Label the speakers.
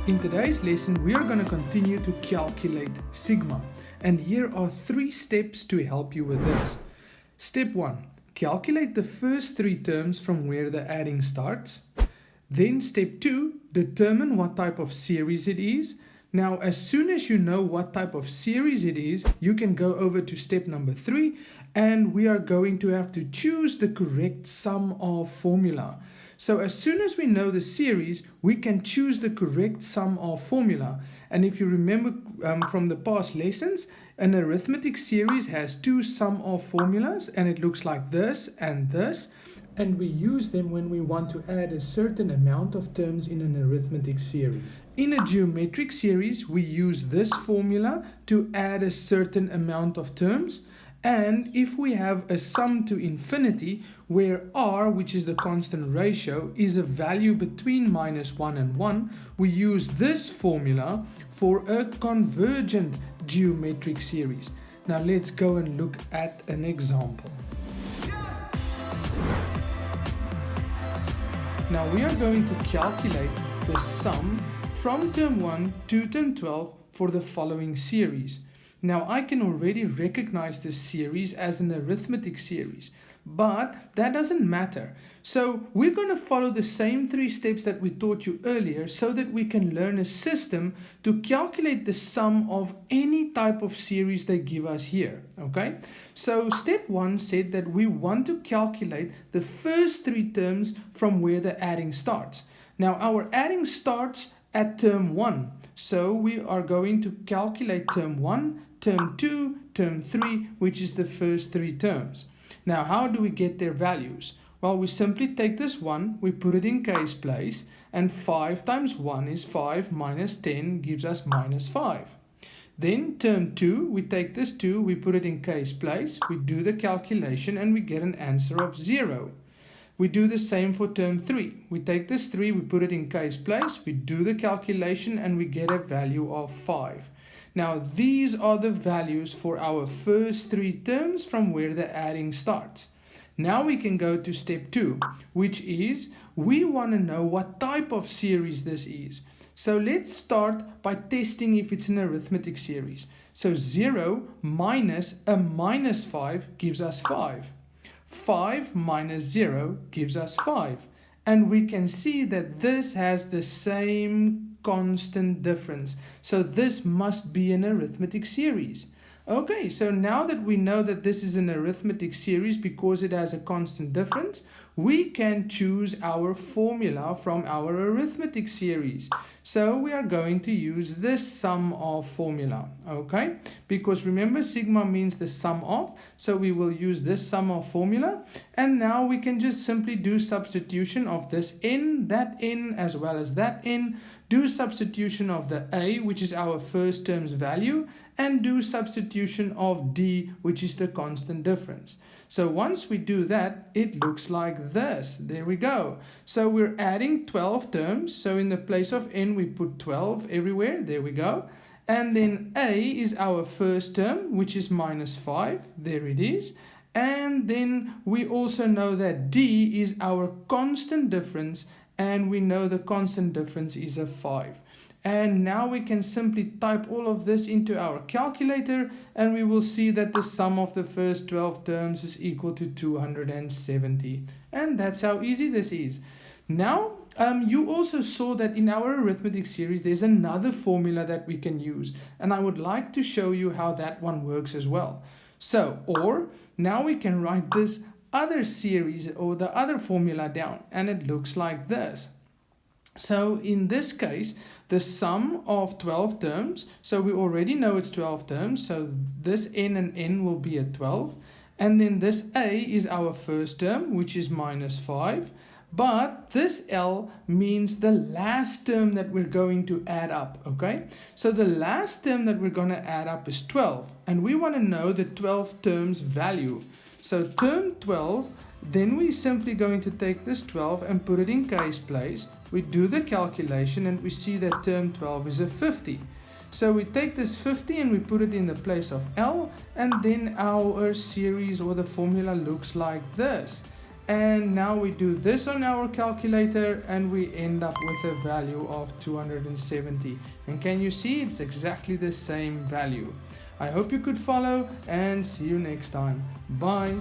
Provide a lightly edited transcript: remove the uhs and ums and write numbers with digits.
Speaker 1: In today's lesson, we are going to continue to calculate sigma, and here are 3 steps to help you with this. Step 1. Calculate the first 3 terms from where the adding starts. Then step 2. Determine what type of series it is. Now, as soon as you know what type of series it is, you can go over to step number 3, and we are going to have to choose the correct sum of formula. So as soon as we know the series, we can choose the correct sum of formula. And if you remember from the past lessons, an arithmetic series has 2 sum of formulas, and it looks like this and this. And we use them when we want to add a certain amount of terms in an arithmetic series. In a geometric series, we use this formula to add a certain amount of terms. And if we have a sum to infinity, where r, which is the constant ratio, is a value between -1 and 1, we use this formula for a convergent geometric series. Now let's go and look at an example. Now we are going to calculate the sum from term 1 to term 12 for the following series. Now I can already recognize this series as an arithmetic series, but that doesn't matter. So we're going to follow the same 3 steps that we taught you earlier so that we can learn a system to calculate the sum of any type of series they give us here. Okay, so step 1 said that we want to calculate the first 3 terms from where the adding starts. Now our adding starts at term 1, so we are going to calculate term 1, term 2, term 3, which is the first 3 terms. Now, how do we get their values? Well, we simply take this 1, we put it in case place, and 5 times 1 is 5 minus 10 gives us -5. Then term 2, we take this 2, we put it in case place, we do the calculation, and we get an answer of 0. We do the same for term 3. We take this 3, we put it in case place, we do the calculation, and we get a value of 5. Now these are the values for our first 3 terms from where the adding starts. Now we can go to step 2, which is we want to know what type of series this is. So let's start by testing if it's an arithmetic series. So 0 minus a -5 gives us 5. 5 minus 0 gives us 5. And we can see that this has the same constant difference. So this must be an arithmetic series. Okay, so now that we know that this is an arithmetic series because it has a constant difference, we can choose our formula from our arithmetic series. So we are going to use this sum of formula, okay? Because remember, sigma means the sum of, so we will use this sum of formula. And now we can just simply do substitution of this n, that n, as well as that n, do substitution of the a, which is our first term's value, and do substitution of d, which is the constant difference. So once we do that, it looks like this. There we go. So we're adding 12 terms. So in the place of n, we put 12 everywhere. There we go. And then a is our first term, which is -5. There it is. And then we also know that d is our constant difference, and we know the constant difference is a 5. And now we can simply type all of this into our calculator, and we will see that the sum of the first 12 terms is equal to 270. And that's how easy this is. Now, you also saw that in our arithmetic series, there's another formula that we can use. And I would like to show you how that one works as well. So, or now we can write this other series or the other formula down, and it looks like this. So in this case, the sum of 12 terms, so we already know it's 12 terms, so this n and n will be at 12, and then this a is our first term, which is -5, but this l means the last term that we're going to add up, okay? So the last term that we're going to add up is 12, and we want to know the 12 terms value. So term 12, then we're simply going to take this 12 and put it in case place. We do the calculation, and we see that term 12 is a 50. So we take this 50 and we put it in the place of L, and then our series or the formula looks like this. And now we do this on our calculator and we end up with a value of 270. And can you see it's exactly the same value? I hope you could follow and see you next time. Bye.